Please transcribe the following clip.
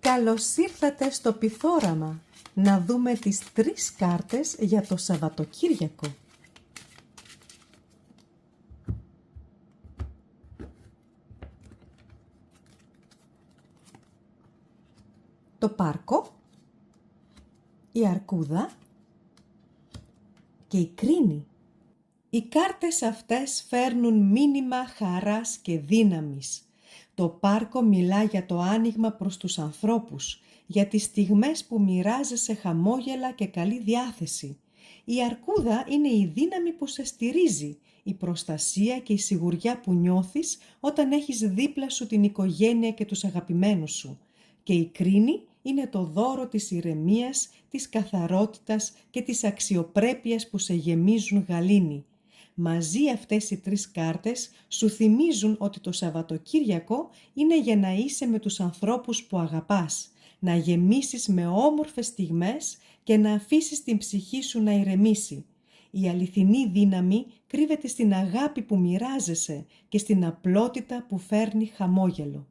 Καλώς ήρθατε στο Πυθόραμα, να δούμε τις 3 κάρτες για το Σαββατοκύριακο. Το πάρκο, η αρκούδα και η κρίνη. Οι κάρτες αυτές φέρνουν μήνυμα χαράς και δύναμης. Το πάρκο μιλά για το άνοιγμα προς τους ανθρώπους, για τις στιγμές που μοιράζεσαι χαμόγελα και καλή διάθεση. Η αρκούδα είναι η δύναμη που σε στηρίζει, η προστασία και η σιγουριά που νιώθεις όταν έχεις δίπλα σου την οικογένεια και τους αγαπημένους σου. Και η κρίνη είναι το δώρο της ηρεμίας, της καθαρότητας και της αξιοπρέπειας που σε γεμίζουν γαλήνη. Μαζί αυτές οι 3 κάρτες σου θυμίζουν ότι το Σαββατοκύριακο είναι για να είσαι με τους ανθρώπους που αγαπάς, να γεμίσεις με όμορφες στιγμές και να αφήσεις την ψυχή σου να ηρεμήσει. Η αληθινή δύναμη κρύβεται στην αγάπη που μοιράζεσαι και στην απλότητα που φέρνει χαμόγελο.